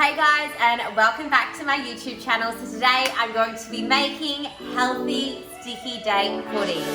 Hey guys, and welcome back to my YouTube channel. So today I'm going to be making healthy sticky date puddings.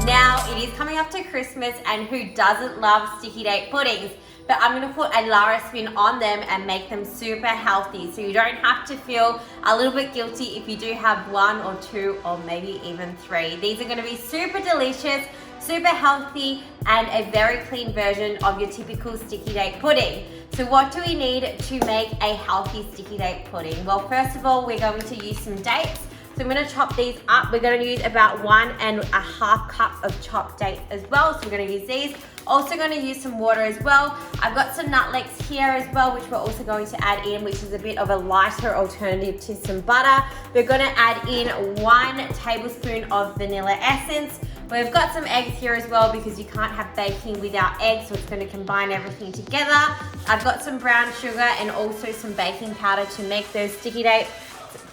Now it is coming up to Christmas, and who doesn't love sticky date puddings? But I'm going to put a Lara spin on them and make them super healthy. So you don't have to feel a little bit guilty if you do have one or two or maybe even three. These are going to be super delicious, super healthy, and a very clean version of your typical sticky date pudding. So what do we need to make a healthy sticky date pudding? Well, first of all, we're going to use some dates. So I'm going to chop these up. We're going to use about 1.5 cups of chopped dates as well. So we're going to use these. Also going to use some water as well. I've got some nutlets here as well, which we're also going to add in, which is a bit of a lighter alternative to some butter. We're going to add in 1 tablespoon of vanilla essence. We've got some eggs here as well because you can't have baking without eggs, so it's going to combine everything together. I've got some brown sugar and also some baking powder to make those sticky dates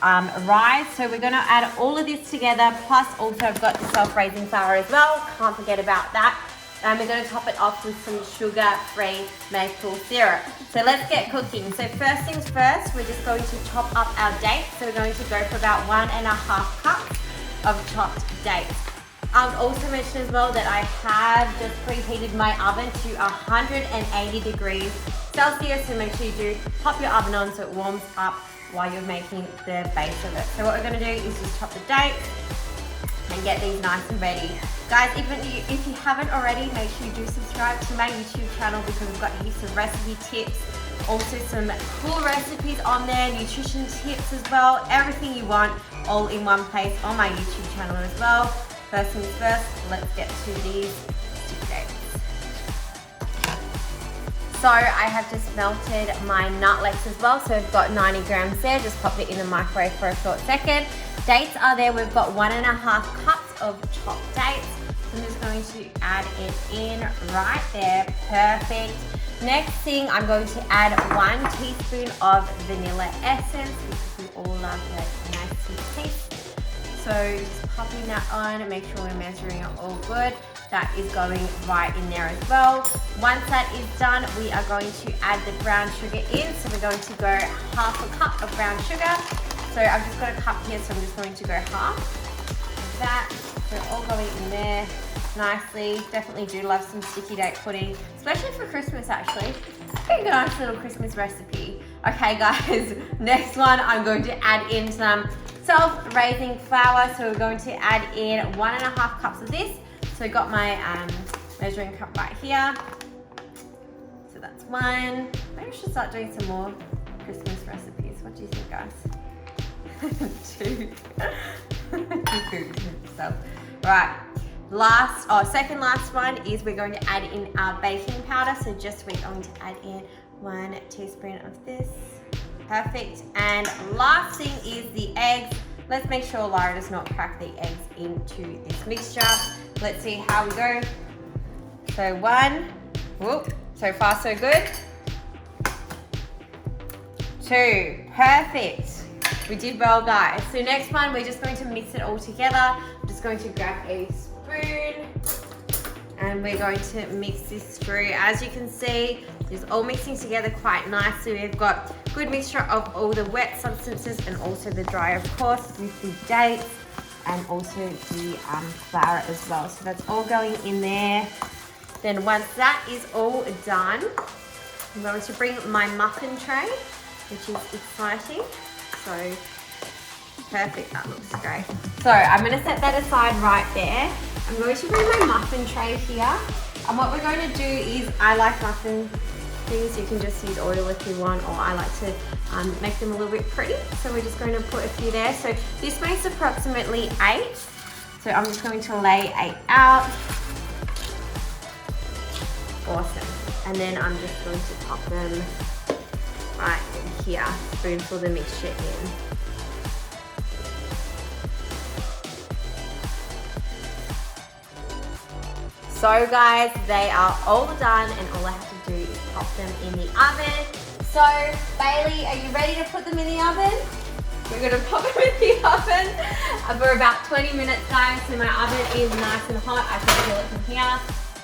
rise. So we're going to add all of this together, plus also I've got the self-raising flour as well, can't forget about that. And we're going to top it off with some sugar-free maple syrup. So let's get cooking. So first things first, we're just going to chop up our dates. So we're going to go for about 1.5 cups of chopped dates. I would also mention as well that I have just preheated my oven to 180 degrees Celsius. So make sure you do pop your oven on so it warms up while you're making the base of it. So what we're going to do is just chop the dates and get these nice and ready. Guys, even if you haven't already, make sure you do subscribe to my YouTube channel because we've got heaps of recipe tips, also some cool recipes on there, nutrition tips as well, everything you want all in one place on my YouTube channel as well. First things first, let's get to these sticky dates. So I have just melted my nutlets as well, so I've got 90 grams there, just popped it in the microwave for a short second. Dates are there, we've got 1.5 cups of chopped dates. I'm just going to add it in right there, perfect. Next thing, I'm going to add 1 teaspoon of vanilla essence because we all love that nice sweet taste. So just popping that on and make sure we're measuring it all good. That is going right in there as well. Once that is done, we are going to add the brown sugar in. So we're going to go 1/2 cup of brown sugar. So I've just got a cup here, so I'm just going to go half of that. So all going in there nicely. Definitely do love some sticky date pudding, especially for Christmas actually. It's a nice little Christmas recipe. Okay guys, next one I'm going to add in some self-raising flour. So we're going to add in 1.5 cups of this. So I got my measuring cup right here. So that's 1. Maybe I should start doing some more Christmas recipes. What do you think, guys? 2. So, right. Second last one is we're going to add in our baking powder. So we're going to add in 1 teaspoon of this. Perfect. And last thing is the eggs. Let's make sure Lara does not crack the eggs into this mixture. Let's see how we go. So 1, whoop, so far so good. 2, perfect. We did well, guys. So next one, we're just going to mix it all together. I'm just going to grab a spoon and we're going to mix this through. As you can see, it's all mixing together quite nicely. We've got good mixture of all the wet substances and also the dry, of course, with the dates and also the flour as well. So that's all going in there. Then once that is all done, I'm going to bring my muffin tray, which is exciting. So perfect, that looks great. So I'm going to set that aside right there. I'm going to bring my muffin tray here. And what we're going to do is, I like muffin things, you can just use oil if you want, or I like to make them a little bit pretty. So we're just going to put a few there. So this makes approximately 8. So I'm just going to lay 8 out. Awesome. And then I'm just going to pop them right in here, spoonful the mixture in. So guys, they are all done and all I have to do is pop them in the oven. So Bailey, are you ready to put them in the oven? We're gonna pop them in the oven for about 20 minutes, guys. So my oven is nice and hot. I can feel it from here.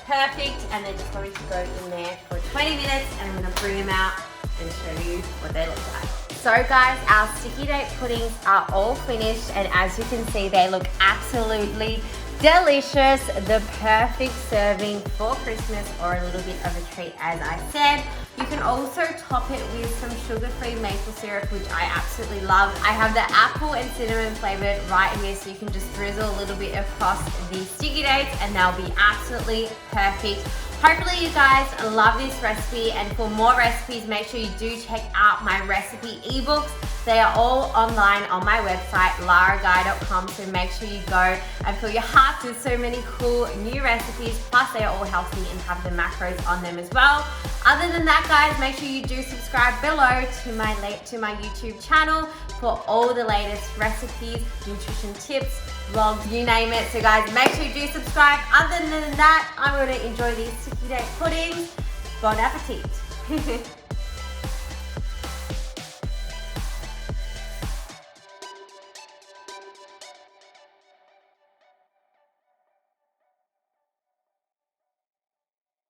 Perfect. And they're just going to go in there for 20 minutes, and I'm gonna bring them out and show you what they look like. So guys, our sticky date puddings are all finished, and as you can see, they look absolutely delicious. The perfect serving for Christmas or a little bit of a treat, as I said. You can also top it with some sugar-free maple syrup, which I absolutely love. I have the apple and cinnamon flavored right here, so you can just drizzle a little bit across the sticky dates and they'll be absolutely perfect. Hopefully you guys love this recipe, and for more recipes, make sure you do check out my recipe ebooks. They are all online on my website, laraguy.com, so make sure you go and fill your hearts with so many cool new recipes. Plus, they are all healthy and have the macros on them as well. Other than that, guys, make sure you do subscribe below to my YouTube channel for all the latest recipes, nutrition tips, vlogs, you name it. So guys, make sure you do subscribe. Other than that, I'm going to enjoy these sticky date puddings. Bon appetit.